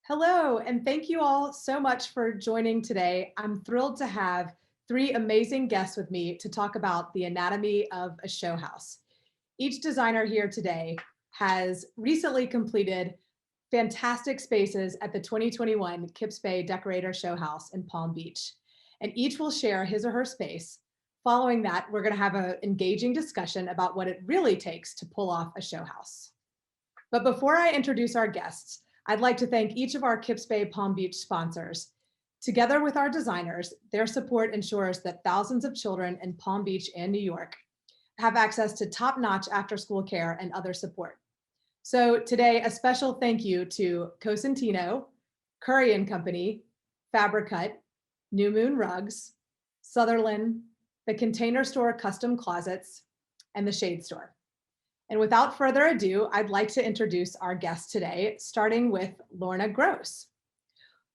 Hello, and thank you all so much for joining today. I'm thrilled to have three amazing guests with me to talk about the anatomy of a show house. Each designer here today has recently completed fantastic spaces at the 2021 Kips Bay Decorator Show House in Palm Beach, and each will share his or her space. Following that, we're going to have an engaging discussion about what it really takes to pull off a show house. But before I introduce our guests, I'd like to thank each of our Kips Bay Palm Beach sponsors. Together with our designers, their support ensures that thousands of children in Palm Beach and New York have access to top-notch after-school care and other support. So today, a special thank you to Cosentino, Curry and Company, Fabricut, New Moon Rugs, Sutherland, the Container Store Custom Closets, and the Shade Store. And without further ado, I'd like to introduce our guest today, starting with Lorna Gross.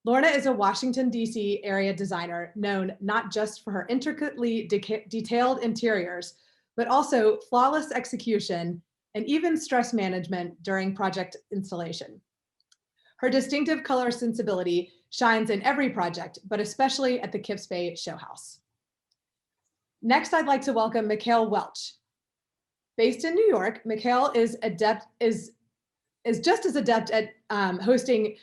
Lorna is a Washington, D.C. area designer known not just for her intricately detailed interiors, but also flawless execution and even stress management during project installation. Her distinctive color sensibility shines in every project, but especially at the Kips Bay Show House. Next, I'd like to welcome Mikhail Welch. Based in New York, Mikhail is just as adept at hosting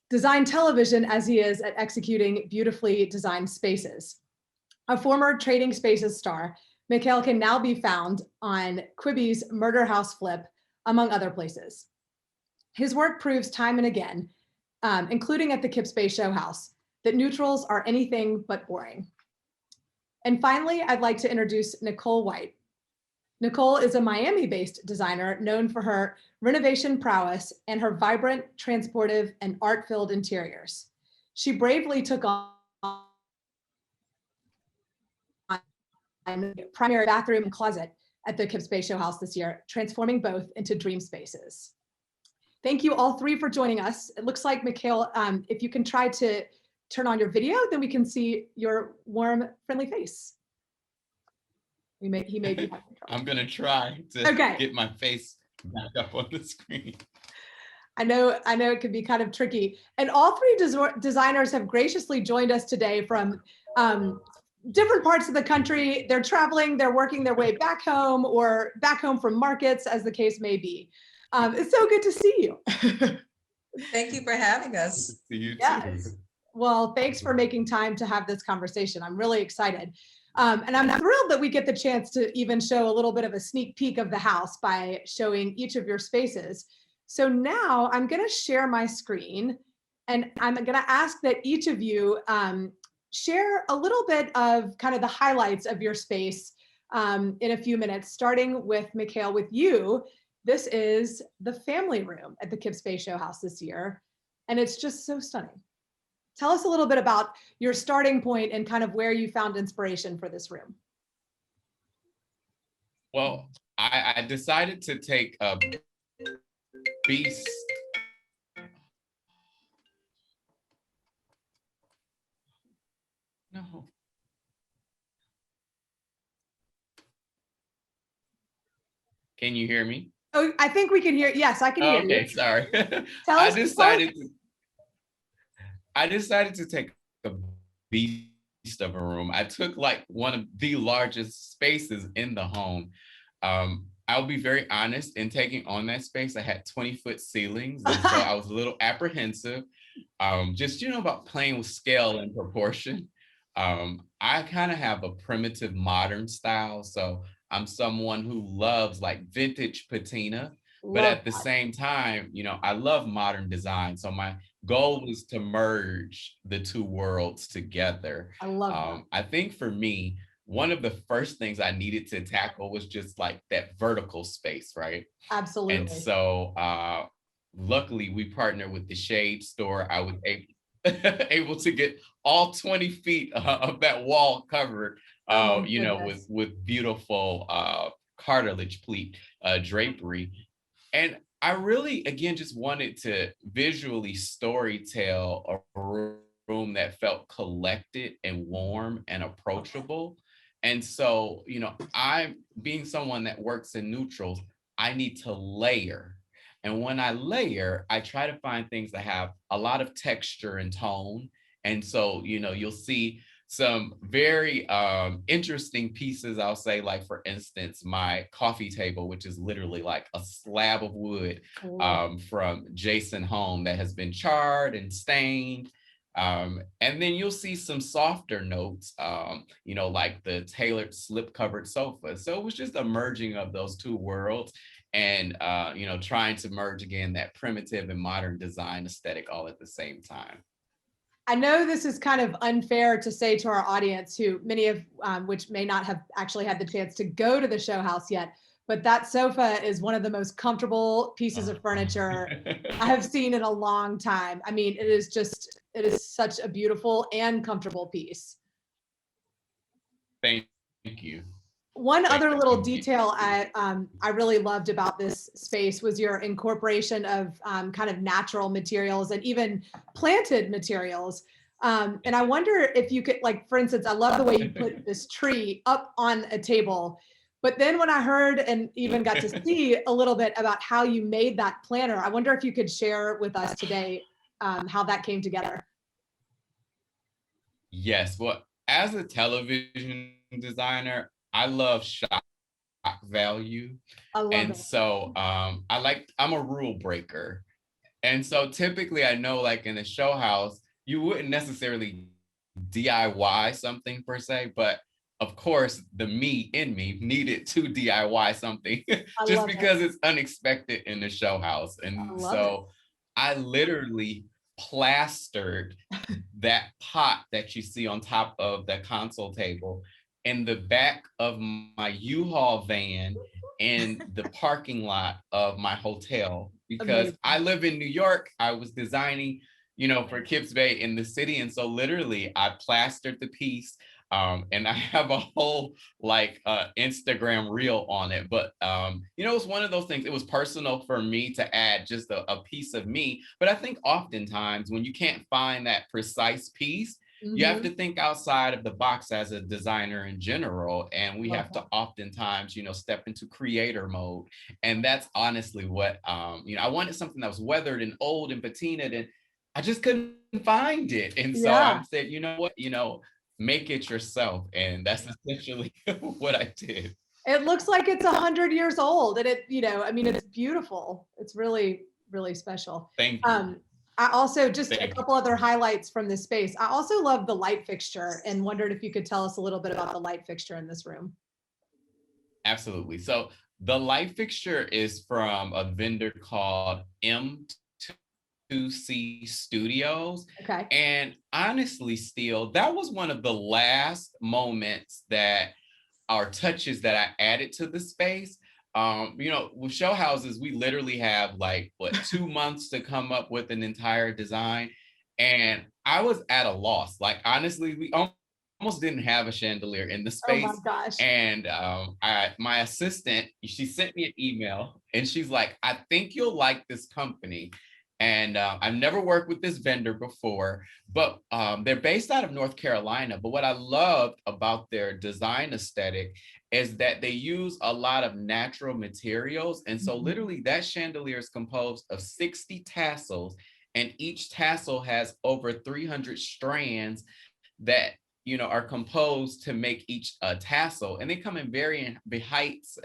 design television as he is at executing beautifully designed spaces. A former Trading Spaces star, Mikhail can now be found on Quibi's Murder House Flip, among other places. His work proves time and again, including at the Kips Bay Show House, that neutrals are anything but boring. And finally, I'd like to introduce Nicole White. Nicole is a Miami-based designer known for her renovation prowess and her vibrant, transportive, and art-filled interiors. She bravely took on primary bathroom and closet at the Kips Bay Show House this year, transforming both into dream spaces. Thank you all three for joining us. It looks like, Mikhail, if you can try to turn on your video, then we can see your warm, friendly face. He may be having trouble. I'm gonna try to get my face back up on the screen. I know it can be kind of tricky. And all three designers have graciously joined us today from different parts of the country. They're traveling, they're working their way back home or back home from markets, as the case may be. It's so good to see you. Thank you for having us. Good to see you yes. too. Well, thanks for making time to have this conversation. I'm really excited. And I'm thrilled that we get the chance to even show a little bit of a sneak peek of the house by showing each of your spaces. So now I'm going to share my screen, and I'm going to ask that each of you share a little bit of kind of the highlights of your space in a few minutes, starting with Mikhail, with you. This is the family room at the Kips Bay Show House this year, and it's just so stunning. Tell us a little bit about your starting point and kind of where you found inspiration for this room. Well, I decided to take a beast. No. Can you hear me? Oh, I think we can hear. Yes, I can hear you. Okay, sorry. Tell us. I decided to take a beast of a room. I took like one of the largest spaces in the home. I'll be very honest, in taking on that space, I had 20-foot ceilings. And so I was a little apprehensive, just, about playing with scale and proportion. I kind of have a primitive modern style. So I'm someone who loves like vintage patina, but at the same time, I love modern design. So my goal was to merge the two worlds together. I love that. I think for me, one of the first things I needed to tackle was just like that vertical space, right? Absolutely. And so luckily we partnered with the Shade Store. I was able to get all 20 feet of that wall covered, with beautiful cartilage pleat drapery. And I really, again, just wanted to visually storytell a room that felt collected and warm and approachable. And so, I'm being someone that works in neutrals, I need to layer. And when I layer, I try to find things that have a lot of texture and tone. And so, you'll see some very interesting pieces. I'll say, like, for instance, my coffee table, which is literally like a slab of wood from Jason Home that has been charred and stained. And then you'll see some softer notes, like the tailored slip covered sofa. So it was just a merging of those two worlds and, trying to merge again that primitive and modern design aesthetic all at the same time. I know this is kind of unfair to say to our audience, who many of which may not have actually had the chance to go to the show house yet, but that sofa is one of the most comfortable pieces of furniture I have seen in a long time. I mean, it is such a beautiful and comfortable piece. Thank you. One other little detail I really loved about this space was your incorporation of kind of natural materials and even planted materials. And I wonder if you could, like, for instance, I love the way you put this tree up on a table. But then when I heard and even got to see a little bit about how you made that planner, I wonder if you could share with us today how that came together. Yes. Well, as a television designer, I love shock value. I love And it. so I'm a rule breaker. And so typically I know, like, in a show house, you wouldn't necessarily DIY something per se, but of course the me in me needed to DIY something just because it's unexpected in the show house. And so I literally plastered that pot that you see on top of the console table in the back of my U-Haul van in the parking lot of my hotel, because I live in New York. I was designing, for Kips Bay in the city. And so literally I plastered the piece. And I have a whole Instagram reel on it. But, it's one of those things. It was personal for me to add just a piece of me. But I think oftentimes when you can't find that precise piece, you have to think outside of the box as a designer in general. And we have to oftentimes, step into creator mode. And that's honestly what, I wanted something that was weathered and old and patinaed, and I just couldn't find it. And so I said, you know what, make it yourself. And that's essentially what I did. It looks like it's 100 years old, and it's beautiful. It's really, really special. Thank you. I also, just a couple other highlights from this space. I also love the light fixture and wondered if you could tell us a little bit about the light fixture in this room. Absolutely. So the light fixture is from a vendor called M2C Studios. Okay. And honestly, Steele, that was one of the last moments touches that I added to the space. With show houses, we literally have 2 months to come up with an entire design. And I was at a loss. Honestly, we almost didn't have a chandelier in the space. Oh my gosh. And my assistant, she sent me an email and she's like, I think you'll like this company. And I've never worked with this vendor before, but they're based out of North Carolina. But what I loved about their design aesthetic is that they use a lot of natural materials. And so literally that chandelier is composed of 60 tassels, and each tassel has over 300 strands that are composed to make each tassel, and they come in varying heights.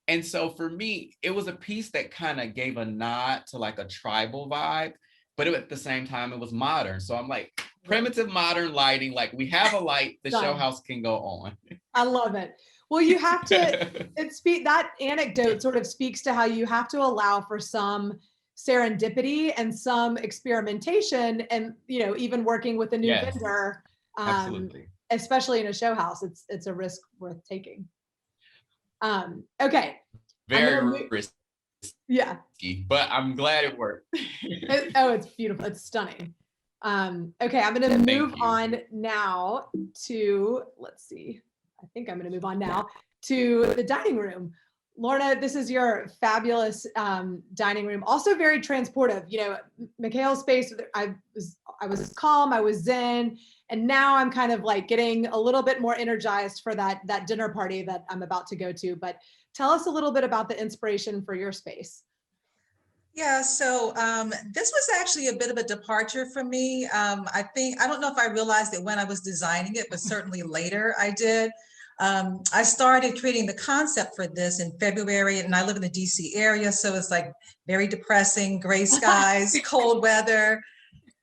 And so for me, it was a piece that kind of gave a nod to a tribal vibe, but at the same time, it was modern. So I'm like, primitive modern lighting, we have a light, the show house can go on. I love it. Well, you have to, that anecdote sort of speaks to how you have to allow for some serendipity and some experimentation, and, even working with a new vendor, especially in a show house, it's a risk worth taking. Okay. Very risky. Yeah. But I'm glad it worked. It's beautiful. It's stunning. Okay, I'm going to move on now to, let's see. I think I'm going to move on now to the dining room. Lorna, this is your fabulous dining room. Also very transportive. Mikhail's space, I was calm, I was zen, and now I'm kind of getting a little bit more energized for that dinner party that I'm about to go to. But tell us a little bit about the inspiration for your space. Yeah, so this was actually a bit of a departure for me. I don't know if I realized it when I was designing it, but certainly later I did. I started creating the concept for this in February, and I live in the DC area, so it's like very depressing, gray skies, cold weather.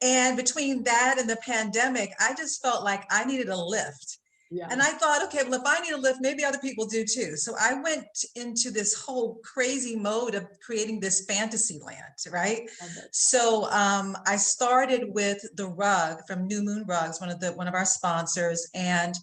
And between that and the pandemic, I just felt like I needed a lift. Yeah. And I thought, okay, well, if I need a lift, maybe other people do too. So I went into this whole crazy mode of creating this fantasy land, right? So I started with the rug from New Moon Rugs, one of our sponsors, and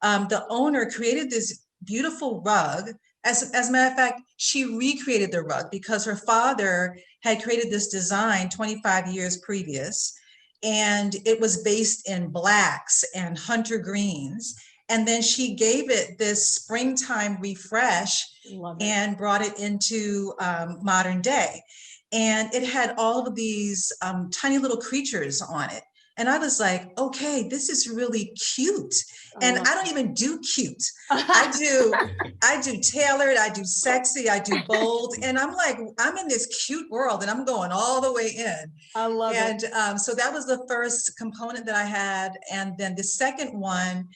the owner created this beautiful rug. As a matter of fact, she recreated the rug because her father had created this design 25 years previous, and it was based in blacks and hunter greens. And then she gave it this springtime refresh and brought it into modern day. And it had all of these tiny little creatures on it. And I was like, okay, this is really cute. And I don't even do cute. I do tailored, I do sexy, I do bold. And I'm like, I'm in this cute world and I'm going all the way in. I love it. And so that was the first component that I had. And then the second one,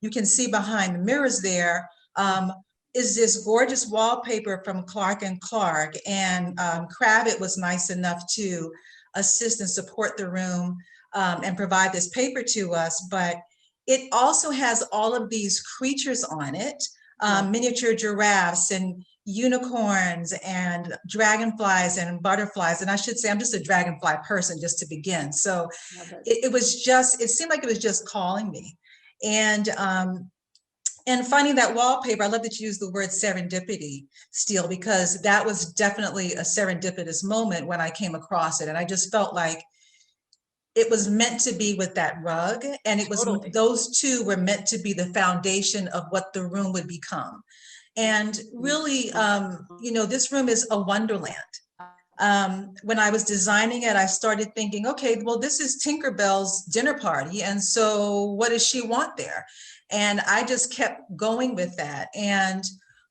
you can see behind the mirrors there, is this gorgeous wallpaper from Clark & Clark. And Kravitz was nice enough to assist and support the room and provide this paper to us. But it also has all of these creatures on it, miniature giraffes and unicorns and dragonflies and butterflies. And I should say, I'm just a dragonfly person just to begin. So it seemed like it was just calling me. And finding that wallpaper, I love that you use the word serendipity, Steele, because that was definitely a serendipitous moment when I came across it. And I just felt like it was meant to be with that rug. And it was those two were meant to be the foundation of what the room would become. And really, this room is a wonderland. When I was designing it, I started thinking, okay, well, this is Tinkerbell's dinner party. And so what does she want there? And I just kept going with that. And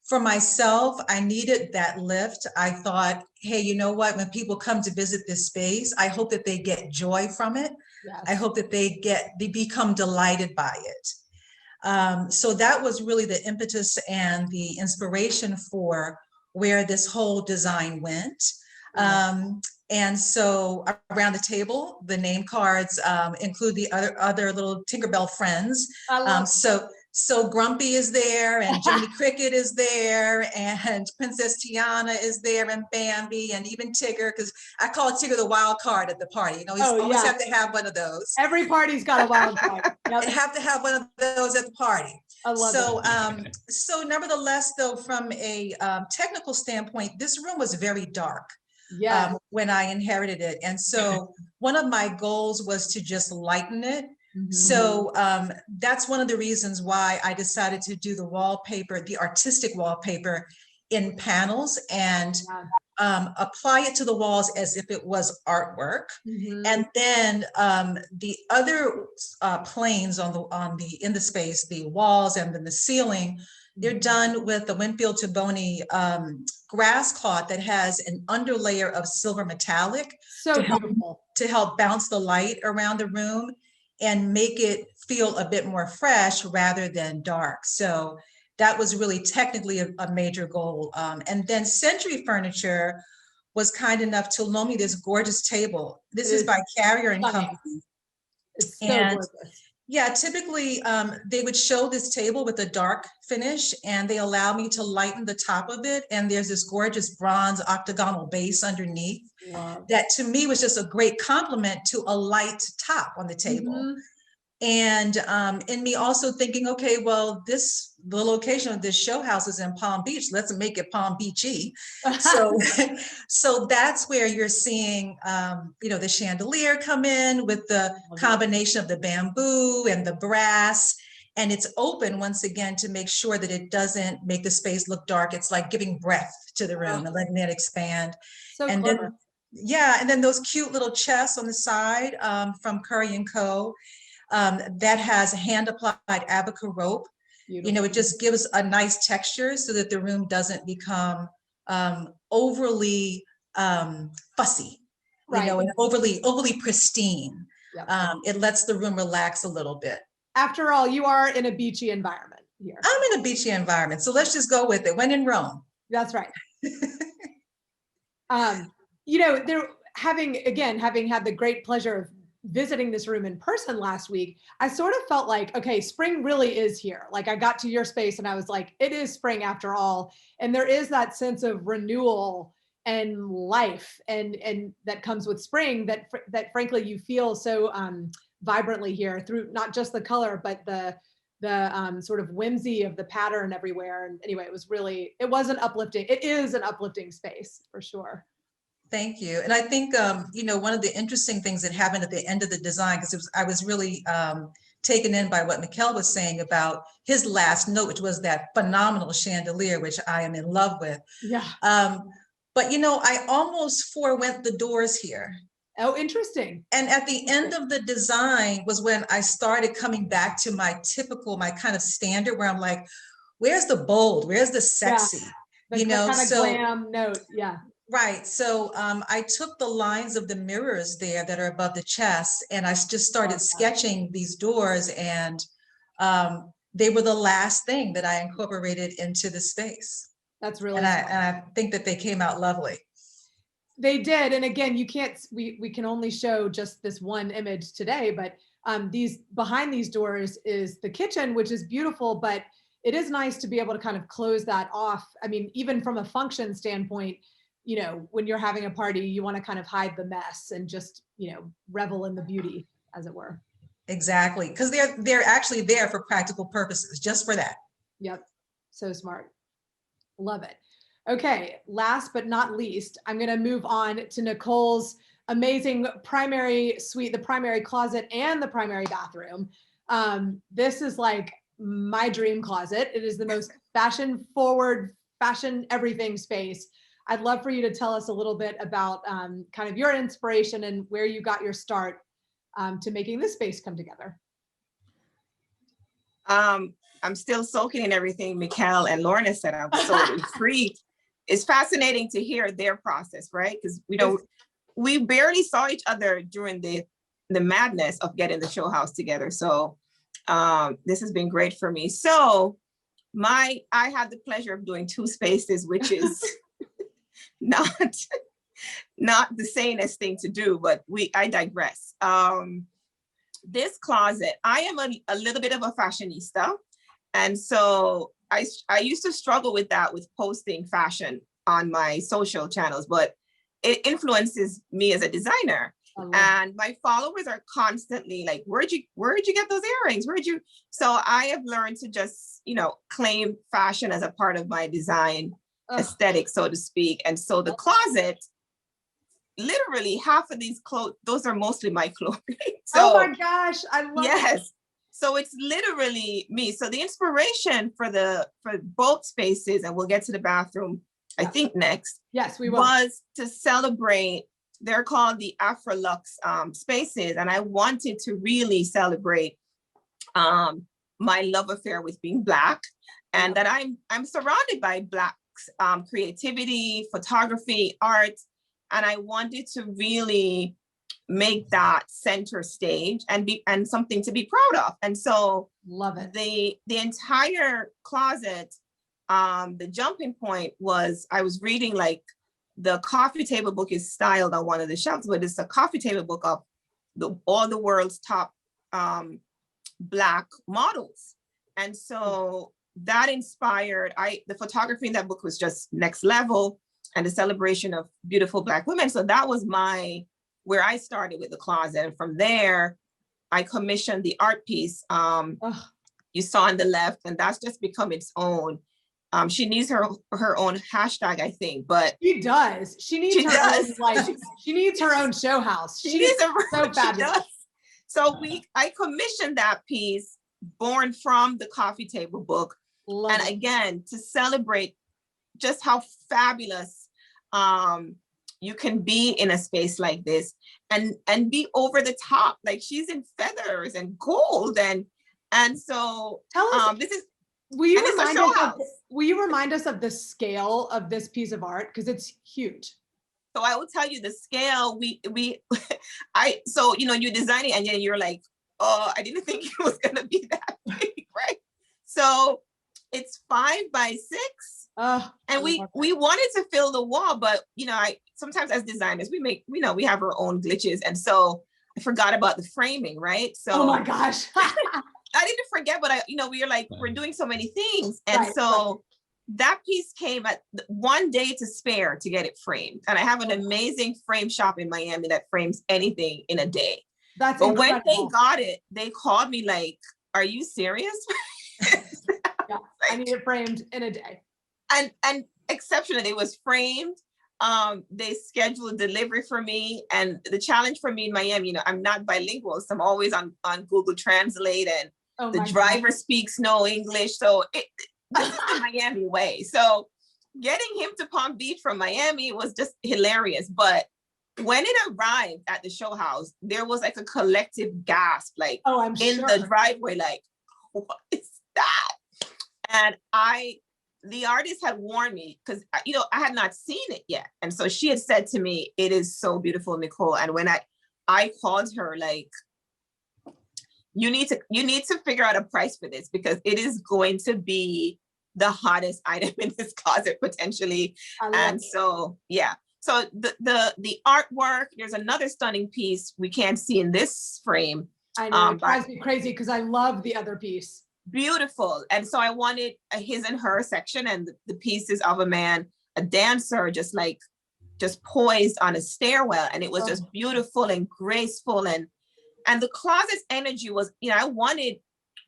for myself, I needed that lift. I thought, hey, you know what? When people come to visit this space, I hope that they get joy from it. Yes. I hope that they become delighted by it. So that was really the impetus and the inspiration for where this whole design went. And so around the table, the name cards include the other little Tinkerbell friends. So Grumpy is there, and Jiminy Cricket is there, and Princess Tiana is there, and Bambi, and even Tigger, because I call Tigger the wild card at the party. You know, you always have to have one of those. Every party's got a wild card. Yep. You have to have one of those at the party. I love it. So nevertheless, though, from a technical standpoint, this room was very dark. When I inherited it. And so one of my goals was to just lighten it. Mm-hmm. So that's one of the reasons why I decided to do the wallpaper, the artistic wallpaper in panels, and apply it to the walls as if it was artwork. Mm-hmm. And then the other planes in the space, the walls and then the ceiling, they're done with the Winfield Taboni grass cloth that has an underlayer of silver metallic to help bounce the light around the room and make it feel a bit more fresh rather than dark. So that was really technically a major goal. And then Century Furniture was kind enough to loan me this gorgeous table. This is by Carrier and Company. It's so gorgeous. Yeah, typically they would show this table with a dark finish, and they allow me to lighten the top of it. And there's this gorgeous bronze octagonal base underneath. Wow. That to me was just a great compliment to a light top on the table. Mm-hmm. And in me also thinking, okay, well, the location of this show house is in Palm Beach. Let's make it Palm Beachy. So that's where you're seeing, the chandelier come in with the combination of the bamboo and the brass. And it's open once again to make sure that it doesn't make the space look dark. It's like giving breath to the room and letting it expand. So and clever. And then those cute little chests on the side from Curry & Co. That has hand-applied abaca rope. Beautiful. It just gives a nice texture so that the room doesn't become overly fussy, Right. and overly pristine. Yep. It lets the room relax a little bit. After all, you are in a beachy environment here. I'm in a beachy environment, so let's just go with it. When in Rome. That's right. Having had the great pleasure of visiting this room in person last week, I sort of felt like, okay, spring really is here. Like I got to your space and I was like, it is spring after all. And there is that sense of renewal and life and that comes with spring that frankly you feel so vibrantly here through not just the color, but the sort of whimsy of the pattern everywhere. And anyway, it is an uplifting space for sure. Thank you. And I think, one of the interesting things that happened at the end of the design, because I was really taken in by what Mikel was saying about his last note, which was that phenomenal chandelier, which I am in love with. Yeah. But, I almost forewent the doors here. Oh, interesting. And at the end of the design was when I started coming back to my kind of standard where I'm like, where's the bold? Where's the sexy? Yeah. The kind of glam note. Yeah. Right. So I took the lines of the mirrors there that are above the chest and I just started sketching these doors, and they were the last thing that I incorporated into the space. That's really and I think that they came out lovely. They did. And again, we can only show just this one image today, but behind these doors is the kitchen, which is beautiful, but it is nice to be able to kind of close that off. I mean, even from a function standpoint, when you're having a party, you want to kind of hide the mess and just, revel in the beauty, as it were. Exactly. Because they're actually there for practical purposes, just for that. Yep. So smart. Love it. Okay. Last but not least, I'm going to move on to Nicole's amazing primary suite, the primary closet and the primary bathroom. This is like my dream closet. It is the most fashion forward, fashion everything space. I'd love for you to tell us a little bit about kind of your inspiration and where you got your start to making this space come together. I'm still soaking in everything Mikhail and Lorna said. I'm so intrigued. It's fascinating to hear their process, right? Because we barely saw each other during the madness of getting the show house together. So this has been great for me. So I had the pleasure of doing 2 spaces, which is not the sanest thing to do, but I digress. This closet, I am a little bit of a fashionista. And so I used to struggle with that, with posting fashion on my social channels, but it influences me as a designer. And my followers are constantly like, where'd you get those earrings? So I have learned to just, claim fashion as a part of my design aesthetic, so to speak. And so the closet, literally half of these clothes, those are mostly my clothing. So, oh my gosh, I love it. So it's literally me. So the inspiration for both spaces, and we'll get to the bathroom, I think next. Yes, we will. Was to celebrate. They're called the Afrolux spaces, and I wanted to really celebrate my love affair with being Black, and that I'm surrounded by Black creativity, photography, art, and I wanted to really make that center stage and something to be proud of. And so love it. The entire closet, the jumping point was, I was reading, like, the coffee table book is styled on one of the shelves, but it's a coffee table book of all the world's top Black models. And so that inspired, the photography in that book was just next level, and the celebration of beautiful Black women. So that was where I started with the closet. And from there, I commissioned the art piece you saw on the left, and that's just become its own. She needs her own hashtag, I think, but she does. She needs her own show house. She needs so fabulous. So I commissioned that piece, born from the coffee table book. And again, to celebrate just how fabulous you can be in a space like this, and be over the top. Like, she's in feathers and gold, and so tell us, will you remind us of the scale of this piece of art, because it's huge? So I will tell you the scale, so, you're designing and then you're like, oh, I didn't think it was going to be that big, right? So it's 5 by 6. And we wanted to fill the wall, but, sometimes as designers, we have our own glitches. And so I forgot about the framing, right? So oh my gosh. I didn't forget, but we are like, we're doing so many things. And that piece came at 1 day to spare to get it framed. And I have an amazing frame shop in Miami that frames anything in a day. That's but incredible. When they got it, they called me like, are you serious? Yeah, I need it framed in a day. And exceptionally, it was framed. They scheduled delivery for me. And the challenge for me in Miami, I'm not bilingual, so I'm always on Google Translate, and the driver speaks no English. So this is the Miami way. So getting him to Palm Beach from Miami was just hilarious. But when it arrived at the show house, there was like a collective gasp, like I'm in sure. the driveway, like, what is that? And the artist had warned me because, I had not seen it yet. And so she had said to me, it is so beautiful, Nicole. And when I called her, like, you need to figure out a price for this because it is going to be the hottest item in this closet potentially. And so, yeah. So the artwork, there's another stunning piece we can't see in this frame. I know, it drives me crazy because I love the other piece. Beautiful. And so I wanted a his and her section, and the pieces of a man, a dancer, just poised on a stairwell. And it was just beautiful and graceful. And the closet's energy was, I wanted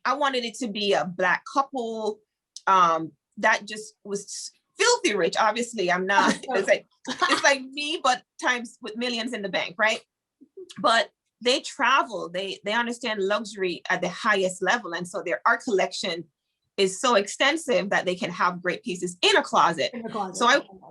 it to be a Black couple that just was filthy rich. Obviously, I'm not. It's like me, but times with millions in the bank, right? But they travel. They understand luxury at the highest level, and so their art collection is so extensive that they can have great pieces in a closet. So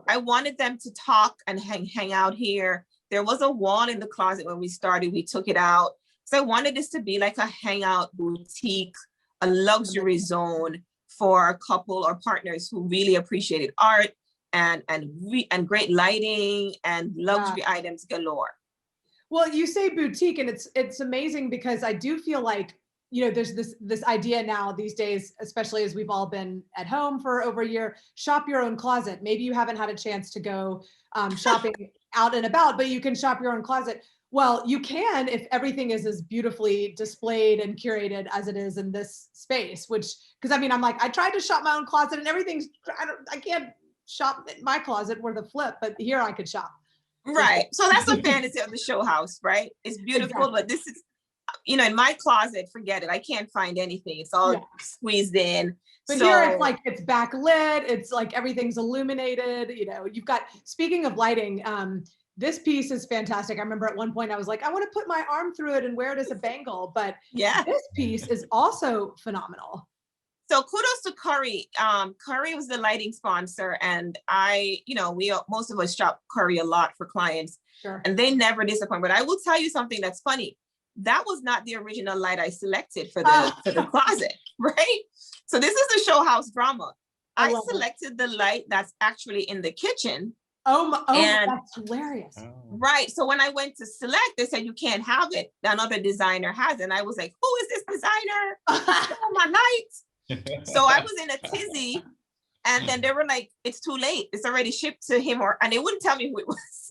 I wanted them to talk and hang out here. There was a wall in the closet when we started. We took it out. So I wanted this to be like a hangout boutique, a luxury zone for a couple or partners who really appreciated art and great lighting and luxury items galore. Well, you say boutique, and it's amazing because I do feel like, there's this idea now these days, especially as we've all been at home for over a year, shop your own closet. Maybe you haven't had a chance to go shopping out and about, but you can shop your own closet. Well, you can if everything is as beautifully displayed and curated as it is in this space, because I'm like, I tried to shop my own closet and everything's, I can't shop in my closet worth a flip, but here I could shop. Right. So that's the fantasy of the show house, right? It's beautiful, exactly. But this is, in my closet, forget it. I can't find anything. It's all squeezed in. But here it's like, it's backlit. It's like everything's illuminated. You've got, speaking of lighting, this piece is fantastic. I remember at one point I was like, I want to put my arm through it and wear it as a bangle, but this piece is also phenomenal. So kudos to Curry. Curry was the lighting sponsor, and most of us shop Curry a lot for clients, and they never disappoint. But I will tell you something that's funny. That was not the original light I selected for the closet, right? So this is the show house drama. I selected the light that's actually in the kitchen. That's hilarious. Right. So when I went to select, they said, you can't have it. Another designer has it. And I was like, who is this designer? Oh, my lights. So I was in a tizzy, and then they were like, it's too late. It's already shipped to him, and they wouldn't tell me who it was.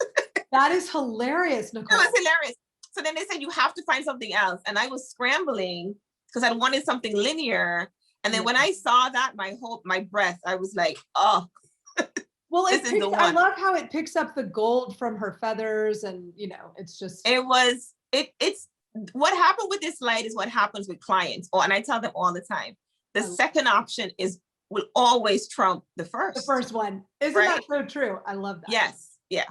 That is hilarious, Nicole. It was hilarious. So then they said, you have to find something else. And I was scrambling because I wanted something linear. And then when I saw that, my breath, I was like, oh. Well, I love how it picks up the gold from her feathers, and it's just. It's what happened with this light is what happens with clients. And I tell them all the time, the second option will always trump the first. The first one. Isn't that so true? I love that. Yes. Yeah.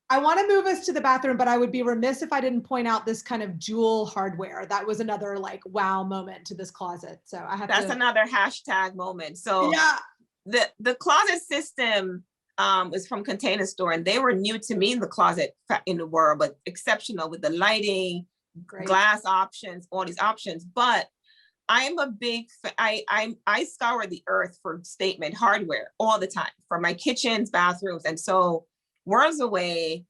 I want to move us to the bathroom, but I would be remiss if I didn't point out this kind of jewel hardware. That was another wow moment to this closet. So that's another hashtag moment. So the closet system was from Container Store, and they were new to me in the closet in the world, but exceptional with the lighting, glass options, all these options. But I'm a big, I scour the earth for statement hardware all the time for my kitchens, bathrooms. And so Worlds Away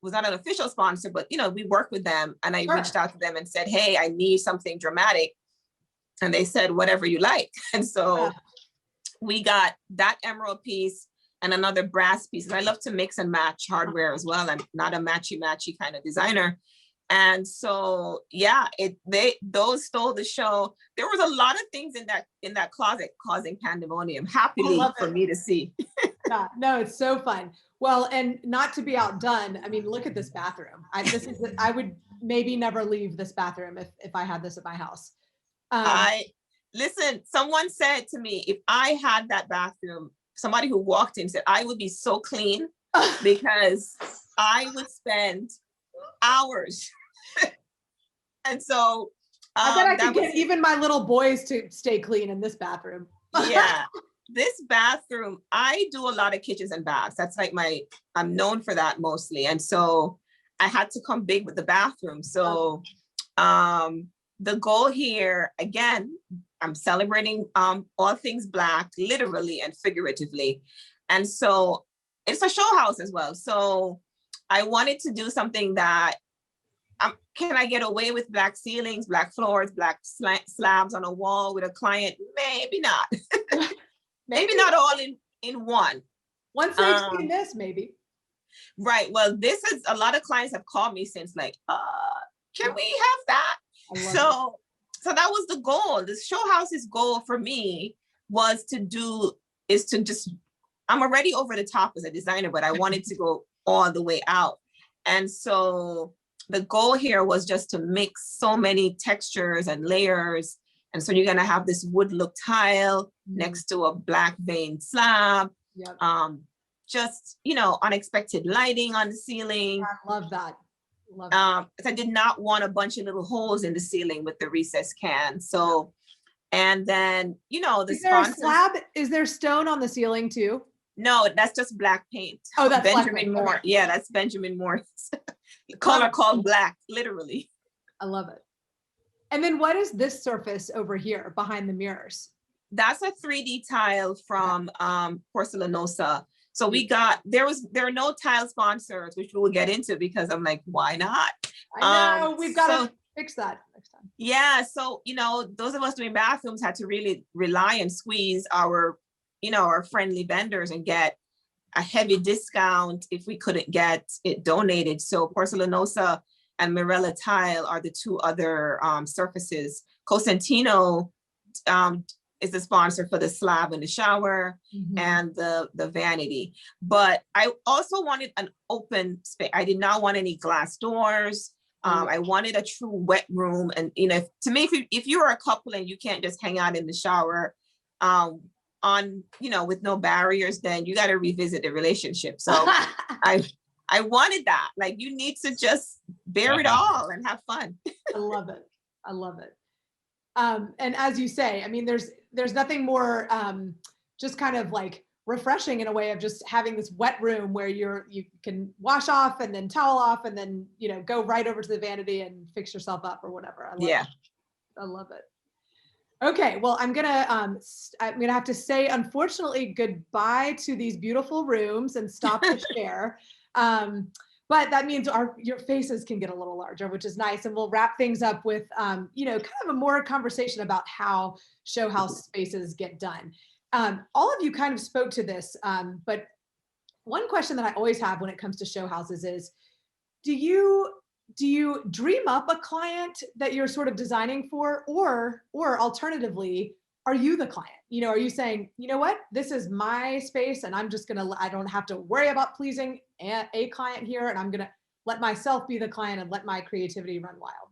was not an official sponsor, but we work with them, and I Sure. reached out to them and said, hey, I need something dramatic. And they said, whatever you like. And so we got that emerald piece and another brass piece. And I love to mix and match hardware as well. I'm not a matchy kind of designer. And so, yeah, those stole the show. There was a lot of things in that closet causing pandemonium, happily for me to see. Yeah, no, it's so fun. Well, and not to be outdone, I mean, look at this bathroom. I would maybe never leave this bathroom if I had this at my house. Listen, someone said to me, if I had that bathroom, somebody who walked in said, I would be so clean because I would spend hours. And so I bet I could get even my little boys to stay clean in this bathroom. Yeah, this bathroom, I do a lot of kitchens and baths. That's like I'm known for that mostly. And so I had to come big with the bathroom. So the goal here, again, I'm celebrating all things Black, literally and figuratively. And so it's a show house as well. So I wanted to do something that, can I get away with Black ceilings, Black floors, Black slabs on a wall with a client? Maybe not. Maybe not all in one. Once they've seen this, maybe. Right. Well, this is, a lot of clients have called me since like, can we have that? So that was the goal. The show house's goal for me was I'm already over the top as a designer, but I wanted to go all the way out. And so the goal here was just to mix so many textures and layers. And so you're going to have this wood look tile next to a Black vein slab. Yep. Just, unexpected lighting on the ceiling. I love that. I did not want a bunch of little holes in the ceiling with the recessed can. So, and then, the sponsors. Is there stone on the ceiling too? No, that's just Black paint. Oh, that's Benjamin Moore. Okay. Yeah, that's Benjamin Moore's color called Black, literally. I love it. And then what is this surface over here behind the mirrors? That's a 3D tile from Porcelanosa. So there are no tile sponsors, which we will get into because I'm like, why not? I know, we've got to fix that next time. Yeah, so, those of us doing bathrooms had to really rely and squeeze our friendly vendors and get a heavy discount if we couldn't get it donated. So Porcelanosa and Mirella Tile are the two other surfaces. Cosentino is the sponsor for the slab in the shower and the vanity. But I also wanted an open space. I did not want any glass doors. I wanted a true wet room. And, to me, if you're a couple and you can't just hang out in the shower with no barriers, then you got to revisit the relationship. So I wanted that. Like, you need to just bear it all and have fun. I love it. I love it. And as you say, I mean, there's nothing more just kind of like refreshing in a way of just having this wet room where you can wash off and then towel off and then, go right over to the vanity and fix yourself up or whatever. I love it. Okay, well, I'm gonna have to say, unfortunately, goodbye to these beautiful rooms and stop the share. But that means your faces can get a little larger, which is nice. And we'll wrap things up with, kind of a more conversation about how show house spaces get done. All of you kind of spoke to this, but one question that I always have when it comes to show houses is, do you dream up a client that you're sort of designing for, or alternatively, are you the client? Are you saying, you know what, this is my space and I don't have to worry about pleasing a client here, and I'm gonna let myself be the client and let my creativity run wild?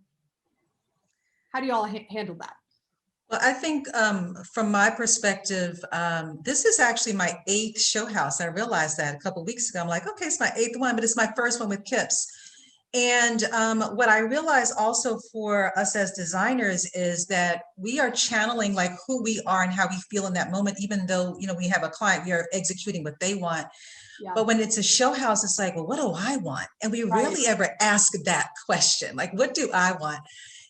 How do you all handle that? Well, I think from my perspective, this is actually my 8th show house. I realized that a couple of weeks ago. I'm like, okay, it's my 8th one, but it's my first one with Kips. And what I realize also for us as designers is that we are channeling like who we are and how we feel in that moment, even though, we have a client, we are executing what they want. Yeah. But when it's a show house, it's like, well, what do I want? And we rarely ever ask that question, like, what do I want?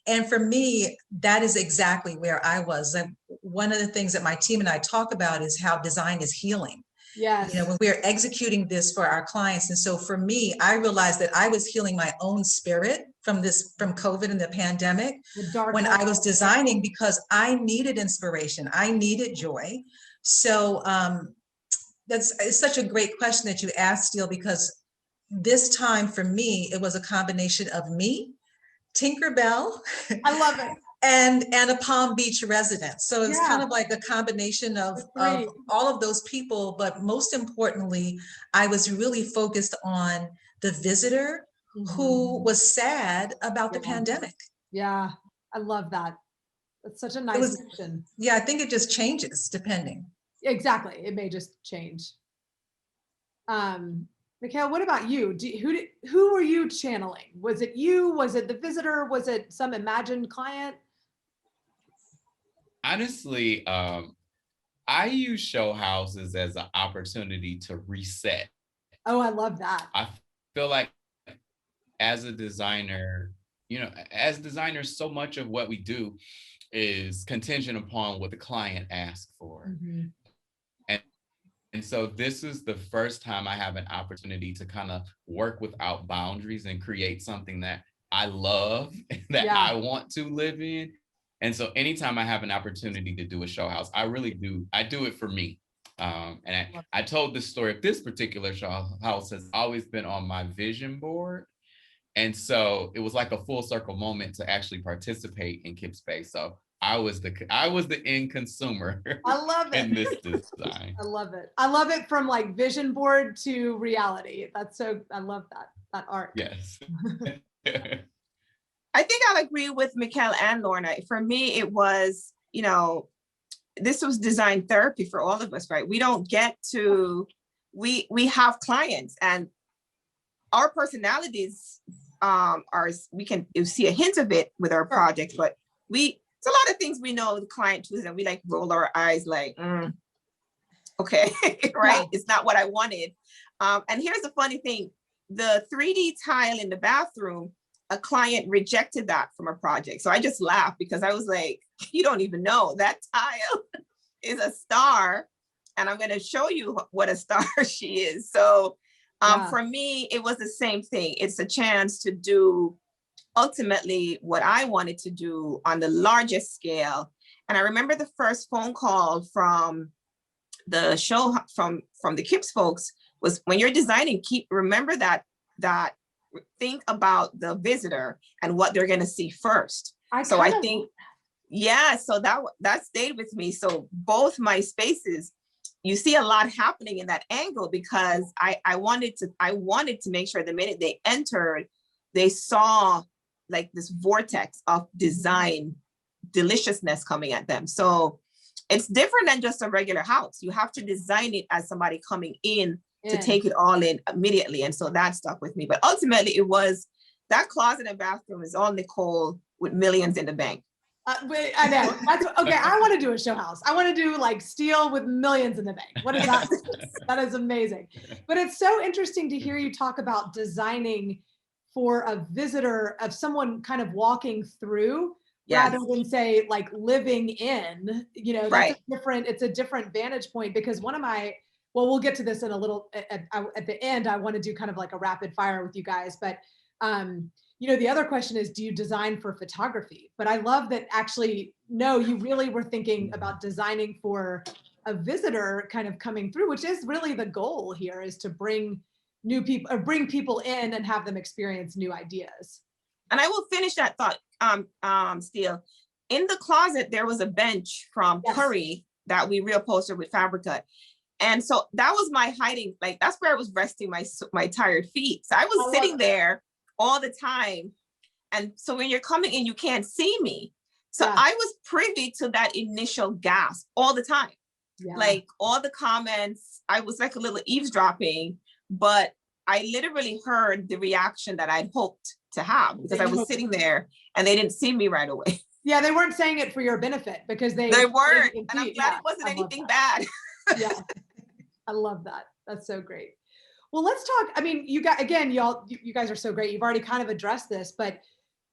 And for me, that is exactly where I was. One of the things that my team and I talk about is how design is healing. Yes. You know, when we are executing this for our clients. And so for me, I realized that I was healing my own spirit from COVID and the pandemic The dark when I night. was designing, because I needed inspiration. I needed joy. So it's such a great question that you asked, Steele, because this time for me, it was a combination of me, Tinkerbell, I love it. and a Palm Beach resident. So it's kind Yeah. of like a combination of Great. all of those people, but most importantly, I was really focused on the visitor who was sad about the Yeah. pandemic. Yeah, I love that. That's such a It nice was, mission. yeah, I think it just changes depending. Exactly. It may just change. Mikhail, what about you? Who were you channeling? Was it you? Was it the visitor? Was it some imagined client? Honestly, I use show houses as an opportunity to reset. Oh, I love that. I feel like as a designer, as designers, so much of what we do is contingent upon what the client asks for. Mhm. And so this is the first time I have an opportunity to kind of work without boundaries and create something that I love, that Yeah. I want to live in. And so anytime I have an opportunity to do a show house, I really do. I do it for me. And I told this story of this particular show house has always been on my vision board. And so it was like a full circle moment to actually participate in Kips Space. So I was the end consumer I love in it. this design. I love it. I love it from like vision board to reality. I love that art. Yes. I think I'll agree with Mikel and Lorna. For me, it was, this was design therapy for all of us, right? We don't get to, we have clients and our personalities we can see a hint of it with our projects, but it's a lot of things we know the client chooses and we like roll our eyes like, okay, right? Yeah. It's not what I wanted. And here's the funny thing, the 3D tile in the bathroom, a client rejected that from a project. So I just laughed because I was like, you don't even know that tile is a star and I'm going to show you what a star she is. So for me, it was the same thing. It's a chance to do ultimately what I wanted to do on the largest scale. And I remember the first phone call from the show from the Kips folks was, when you're designing, remember that think about the visitor and what they're going to see first. So that stayed with me. So both my spaces, you see a lot happening in that angle because I wanted to make sure the minute they entered, they saw like this vortex of design deliciousness coming at them. So it's different than just a regular house. You have to design it as somebody coming in to take it all in immediately. And so that stuck with me. But ultimately it was that closet and bathroom is all Nicole with millions in the bank. I know. Okay. I want to do a show house. I want to do like Steele with millions in the bank. What is that? That is amazing. But it's so interesting to hear you talk about designing for a visitor, of someone kind of walking through, rather than say like living in, that's it's a different vantage point. Because we'll get to this in a little, at the end, I want to do kind of like a rapid fire with you guys, but the other question is, do you design for photography? But I love that actually, no, you really were thinking about designing for a visitor kind of coming through, which is really the goal here, is to bring new people, or bring people in and have them experience new ideas. And I will finish that thought, Steele. In the closet, there was a bench from Curry that we reupholstered with fabric cut. And so that was my hiding, like that's where I was resting my tired feet. So I was sitting there all the time. And so when you're coming in, you can't see me. So I was privy to that initial gasp all the time. Yeah. Like all the comments, I was like a little eavesdropping, but I literally heard the reaction that I'd hoped to have, because I was sitting there and they didn't see me right away. Yeah, they weren't saying it for your benefit, because they weren't. And I'm glad it wasn't anything bad. Yeah, I love that. That's so great. Well, let's talk. I mean, you guys are so great. You've already kind of addressed this, but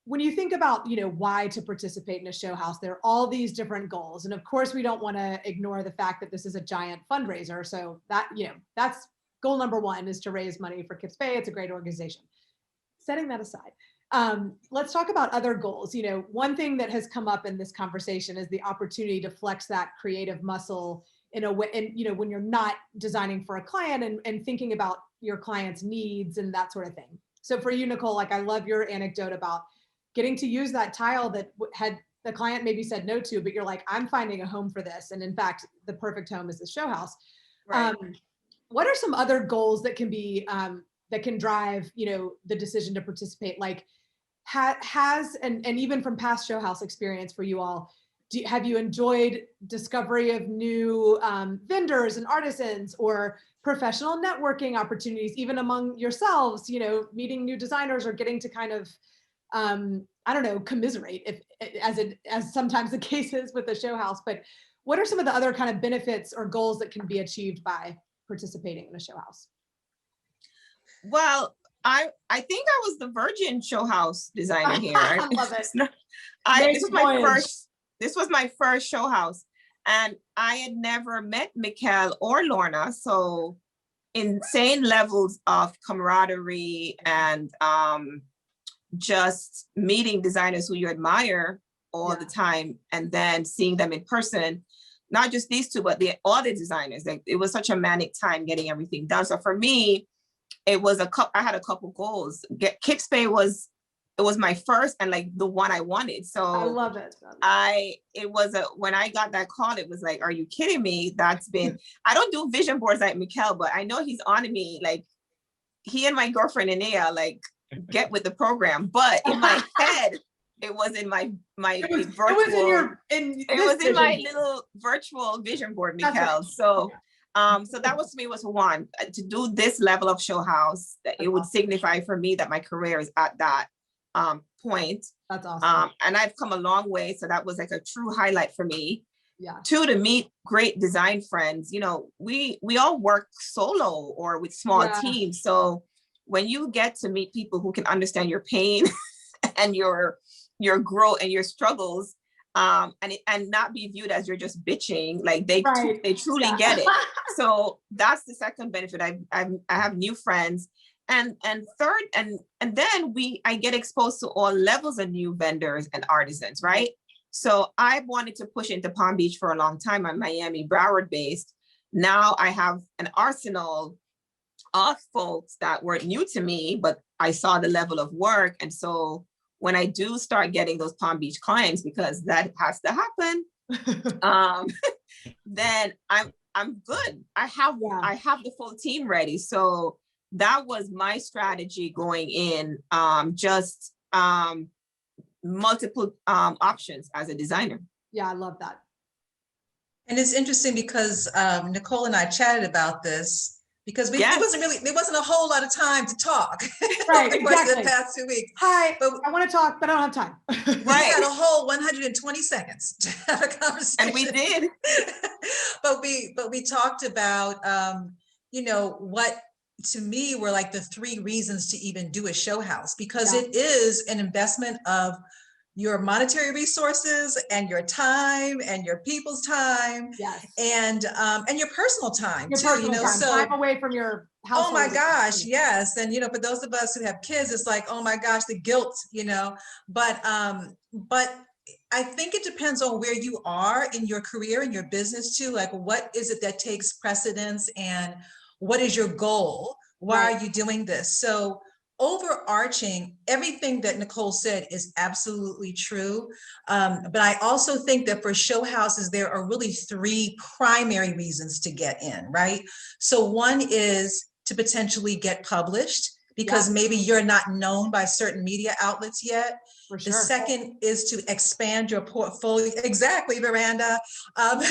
when you think about, why to participate in a show house, there are all these different goals. And of course, we don't want to ignore the fact that this is a giant fundraiser. So that, that's goal number one, is to raise money for Kips Bay. It's a great organization. Setting that aside, let's talk about other goals. One thing that has come up in this conversation is the opportunity to flex that creative muscle in a way, and when you're not designing for a client and thinking about your client's needs and that sort of thing. So for you, Nicole, like I love your anecdote about getting to use that tile that had the client maybe said no to, but you're like, I'm finding a home for this. And in fact, the perfect home is the show house. Right. What are some other goals that can be, that can drive, the decision to participate? Like and even from past show house experience for you all, have you enjoyed discovery of new vendors and artisans, or professional networking opportunities, even among yourselves, meeting new designers, or getting to kind of, I don't know, commiserate, as sometimes the case is with the show house? But what are some of the other kind of benefits or goals that can be achieved by participating in a show house? Well, I think I was the virgin show house designer here. I love it. This was my first show house, and I had never met Mikhail or Lorna. So insane levels of camaraderie and just meeting designers who you admire all the time, and then seeing them in person. Not just these two, but all the designers. Like, it was such a manic time getting everything done. So for me, it was I had a couple goals. Kips Bay was my first, and like the one I wanted. So I love it. When I got that call, it was like, are you kidding me? I don't do vision boards like Mikel, but I know he's on me. Like, he and my girlfriend Inea, like, get with the program. But in my head, it was in my virtual. It was in my little virtual vision board, Mikel. Right. So that was, to me, was one, to do this level of show house, that it would signify for me that my career is at that point. That's awesome. And I've come a long way. So that was like a true highlight for me. Yeah. Two, to meet great design friends. We all work solo or with small teams. So when you get to meet people who can understand your pain and your growth and your struggles, and not be viewed as you're just bitching, like they truly get it. So that's the second benefit. I have new friends, and third, and then I get exposed to all levels of new vendors and artisans, right? So I've wanted to push into Palm Beach for a long time. I'm Miami, Broward based. Now I have an arsenal of folks that were new to me, but I saw the level of work. And so when I do start getting those Palm Beach clients, because that has to happen, then I'm good. I have the full team ready. So that was my strategy going in, multiple options as a designer. Yeah, I love that. And it's interesting because Nicole and I chatted about this, because there wasn't a whole lot of time to talk. Right, exactly. The past 2 weeks. Hi, but I want to talk, but I don't have time. We had a whole 120 seconds to have a conversation. And we did. but we talked about, what to me were like the 3 reasons to even do a show house, because it is an investment of your monetary resources and your time and your people's time, and your personal time too. So time away from your household. Oh my gosh, yes. And for those of us who have kids, it's like, oh my gosh, the guilt. But I think it depends on where you are in your career and your business too. Like, what is it that takes precedence, and what is your goal? Why are you doing this? So overarching, everything that Nicole said is absolutely true. But I also think that for show houses, there are really 3 primary reasons to get in, right? So one is to potentially get published, because maybe you're not known by certain media outlets yet. For sure. The second is to expand your portfolio. Exactly, Veranda. And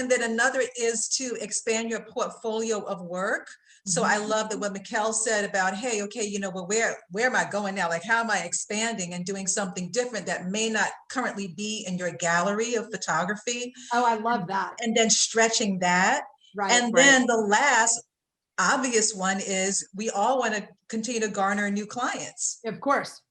then another is to expand your portfolio of work. So I love that what Mikhail said about, hey, okay, well, where am I going now? Like, how am I expanding and doing something different that may not currently be in your gallery of photography? Oh, I love that. And then stretching that. Right. And then the last obvious one is we all want to continue to garner new clients. Of course.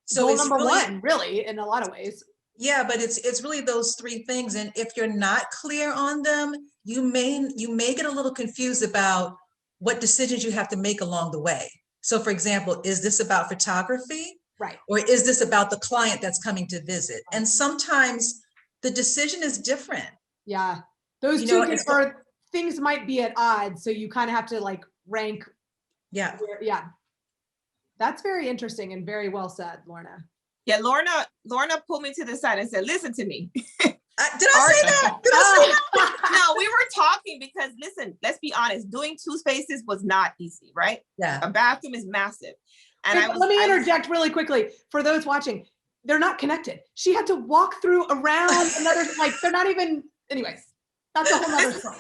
So Goal it's number really, one, really, in a lot of ways. yeah, but it's really those three things. And if you're not clear on them, you may get a little confused about what decisions you have to make along the way. So for example, is this about photography? Right. Or is this about the client that's coming to visit? And sometimes the decision is different. Yeah. Those You two know, can, it's- or things might be at odds. So you kind of have to like rank. Yeah. Yeah. That's very interesting and very well said, Lorna. Yeah, Lorna pulled me to the side and said, listen to me. Did I say that? Did I say that? No, we were talking because listen, let's be honest, doing 2 spaces was not easy, right? Yeah. A bathroom is massive. And Hey, let me interject really quickly for those watching. They're not connected. She had to walk through around another, like they're not even, anyways, that's a whole nother story.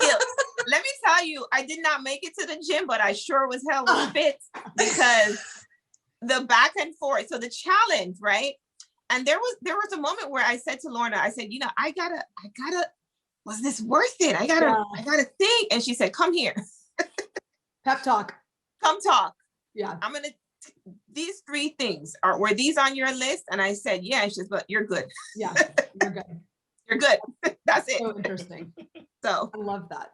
Let me tell you, I did not make it to the gym, but I sure was hell was fit because the back and forth. So the challenge, right? And there was a moment where I said to Lorna, I said, you know, I gotta, was this worth it? I gotta think. And she said, come here. Pep talk. Come talk. Yeah. These 3 things were these on your list? And I said, yeah. She says, but you're good. Yeah, you're good. You're good. That's it. So interesting. So I love that.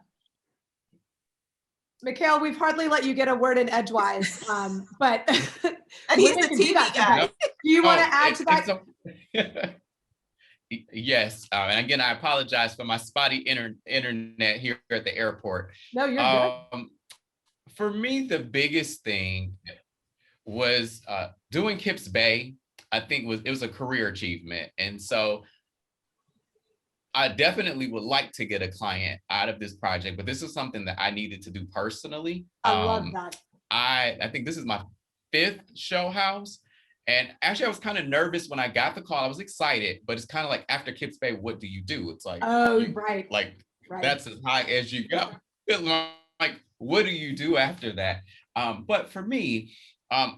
Mikhail, we've hardly let you get a word in edgewise, but and he's the TV guy. Do you want to add to that? Yes, and again, I apologize for my spotty internet here at the airport. No, you're good. For me, the biggest thing was doing Kips Bay. I think it was a career achievement, and so I definitely would like to get a client out of this project, but this is something that I needed to do personally. I love that. I think this is my 5th show house. And actually, I was kind of nervous when I got the call. I was excited, but it's kind of like after Kips Bay, what do you do? It's like, right. Like that's as high as you go. Like, what do you do after that? But for me,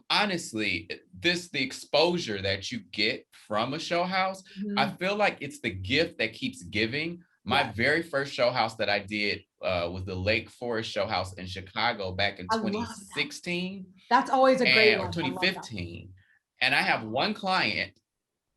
honestly, the exposure that you get from a show house, I feel like it's the gift that keeps giving. My very first show house that I did was the Lake Forest Show House in Chicago back in 2016. That's always a great one. 2015. And I have one client.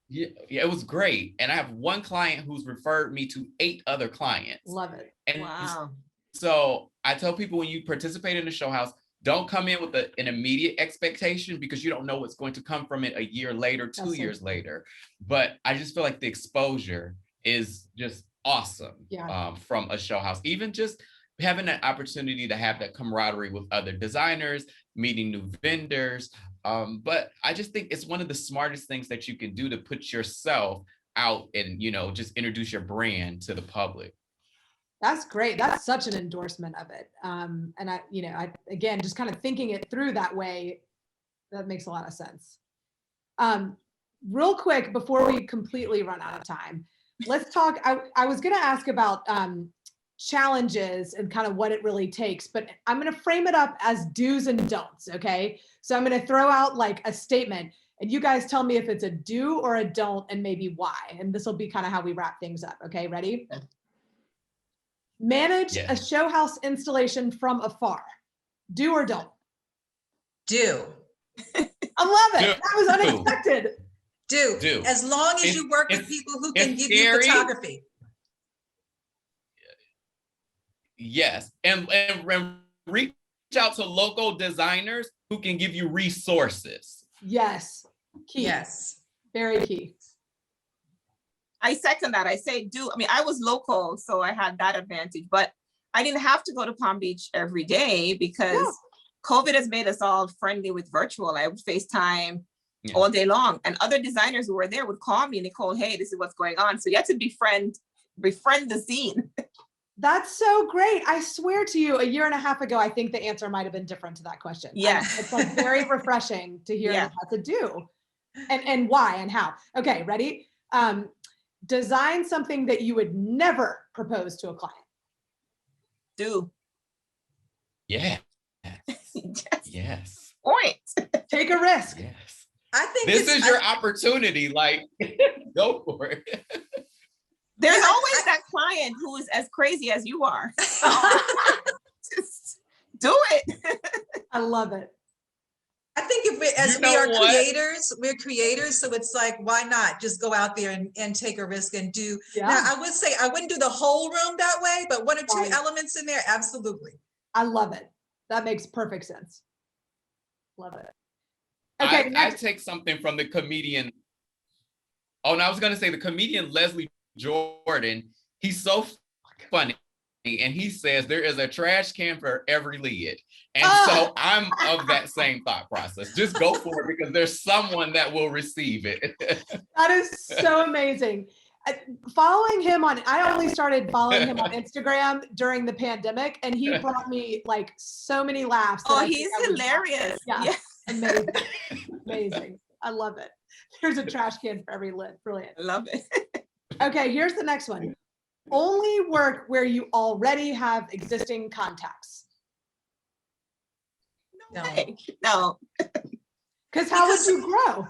Yeah, it was great. And I have one client who's referred me to 8 other clients. Love it. And wow. So I tell people, when you participate in a show house, don't come in with an immediate expectation, because you don't know what's going to come from it a year later, 2 years later. But I just feel like the exposure is just awesome from a show house. Even just having that opportunity to have that camaraderie with other designers, meeting new vendors. But I just think it's one of the smartest things that you can do to put yourself out and, just introduce your brand to the public. That's great. That's such an endorsement of it. And I again, just kind of thinking it through that way, that makes a lot of sense. Real quick, before we completely run out of time, let's talk. I was going to ask about challenges and kind of what it really takes, but I'm going to frame it up as do's and don'ts. Okay. So I'm going to throw out like a statement and you guys tell me if it's a do or a don't and maybe why. And this will be kind of how we wrap things up. Okay. Ready? Manage a show house installation from afar. Do or don't? Do. I love it. That was unexpected. Do. As long as you work with people who can give you photography. Yes. And reach out to local designers who can give you resources. Yes. Key. Yes. Very key. I second that. I say do. I mean, I was local, so I had that advantage, but I didn't have to go to Palm Beach every day because COVID has made us all friendly with virtual. I would FaceTime all day long, and other designers who were there would call me, Nicole, hey, this is what's going on. So you have to befriend the scene. That's so great. I swear to you, a year and a half ago, I think the answer might have been different to that question. Yes. It's like very refreshing to hear that that's a do. And why and how. Okay, ready? Design something that you would never propose to a client. Do. Yeah. Yes. Point. Take a risk. Yes. I think this is your opportunity. Like, go for it. There's always that client who is as crazy as you are. So, just do it. I love it. I think if we, as You we know are what? we're creators, so it's like, why not just go out there and take a risk and do. Now, Yeah, I would say I wouldn't do the whole room that way, but one or two Right. elements in there, absolutely. I love it. That makes perfect sense. Love it. Okay, I next. take something from the comedian. Oh, and I was going to say the comedian Leslie Jordan. He's so funny. And he says there is a trash can for every lid. And so I'm of that same thought process. Just go for it because there's someone that will receive it. That is so amazing. Following him on, I only started following him on Instagram during the pandemic, and he brought me like so many laughs. that Oh, I think he's I would laugh. hilarious. Yeah. Yes. Amazing. Amazing. I love it. There's a trash can for every lid. Brilliant. I love it. Okay, here's the next one. Only work where you already have existing contacts. No. Hey, no. Because how would Because- you grow?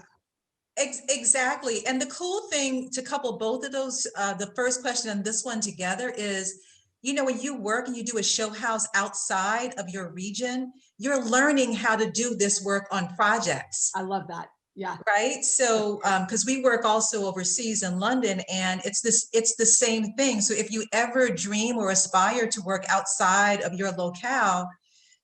Exactly. And the cool thing to couple both of those, the first question and this one together is, when you work and you do a show house outside of your region, you're learning how to do this work on projects. I love that. Yeah. Right. So, because we work also overseas in London, and it's the same thing. So if you ever dream or aspire to work outside of your locale,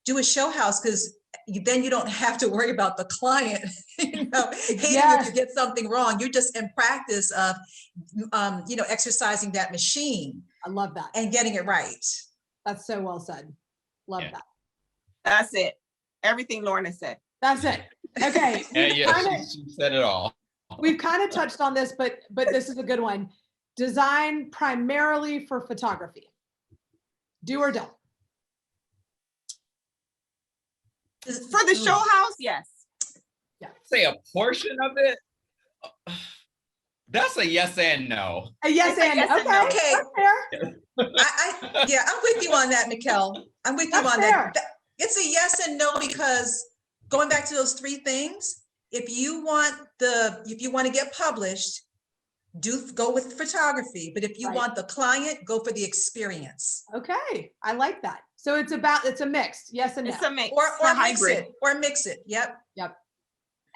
do a show house, because then you don't have to worry about the client, hating if you get something wrong. You're just in practice of, exercising that machine. I love that. And getting it right. That's so well said. Love Yeah. that. That's it. Everything Lorna said. That's it. Okay. She said it all. We've kind of touched on this, but this is a good one. Design primarily for photography. Do or don't? For the show house, yes. Say a portion of it. That's a yes and no. A yes and Yes and okay. no. Okay. That's fair. I'm with you on that, Mikel. I'm with you That's on fair. that. It's a yes and no, because going back to those three things, if you want to get published, go with photography. But if you Right. want the client, go for the experience. Okay. I like that. So it's a mix. Yes and no. It's a mix. Or a mix hybrid. it. Or mix it. Yep.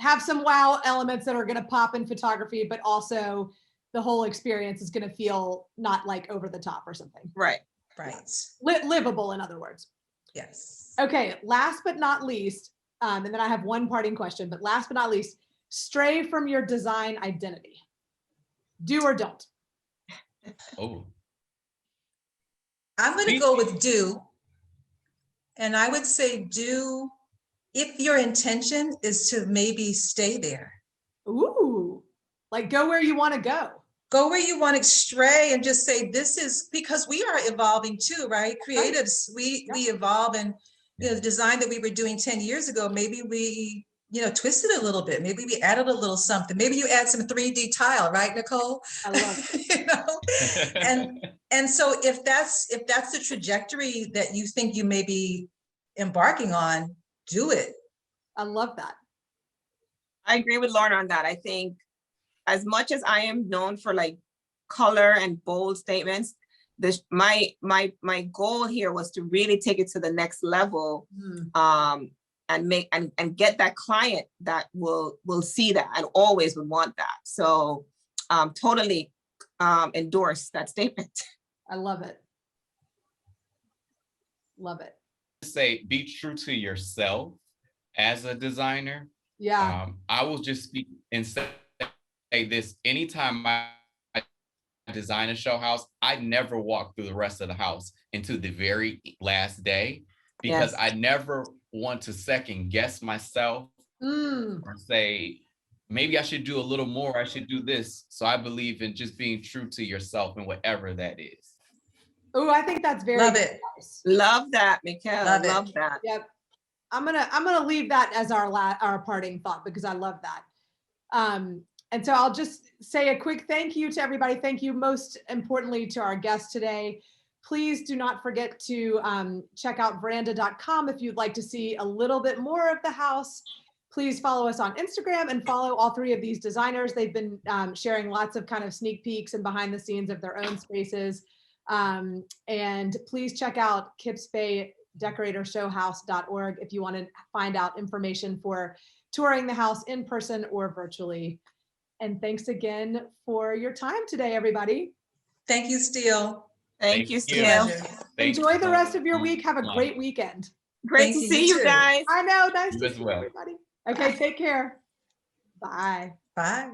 Have some wow elements that are going to pop in photography, but also the whole experience is going to feel not like over the top or something. Right. Right. Livable, in other words. Yes. Okay. Last but not least, and then I have one parting question, but last but not least, stray from your design identity. Do or don't? Oh, I'm going to go with do. And I would say do if your intention is to maybe stay there. Ooh, like go where you want to go. Go where you want to stray and just say, this is, because we are evolving too, right? Creatives, we evolve, and the design that we were doing 10 years ago, maybe we, twisted a little bit. Maybe we added a little something. Maybe you add some 3D tile, right, Nicole? I love it. And so if that's the trajectory that you think you may be embarking on, do it. I love that. I agree with Lorna on that. I think as much as I am known for like color and bold statements, my goal here was to really take it to the next level, and make and get that client that will see that and always would want that. So totally endorse that statement. I love it. Love it. say be true to yourself as a designer. Yeah. I will just speak and say this: anytime I design a show house, I never walk through the rest of the house into the very last day, because Yes. I never want to second guess myself or say, maybe I should do a little more, I should do this. So I believe in just being true to yourself and whatever that is. Oh, I think that's very Love good it. advice. Love that, Mikhail. Love it. Love that. Yep. I'm gonna leave that as our parting thought, because I love that. And so I'll just say a quick thank you to everybody. Thank you most importantly to our guest today. Please do not forget to check out veranda.com if you'd like to see a little bit more of the house. Please follow us on Instagram and follow all three of these designers. They've been sharing lots of kind of sneak peeks and behind the scenes of their own spaces. And please check out Kips Bay decoratorshowhouse.org if you want to find out information for touring the house in person or virtually. And thanks again for your time today, everybody. Thank you, Steele. Thank you, Steele. Pleasure. Enjoy the rest of your so week. Have a much. great weekend. Great Thank to you, see you you too. guys. I know. Nice You to as see well. everybody. Okay, take care. Bye. Bye.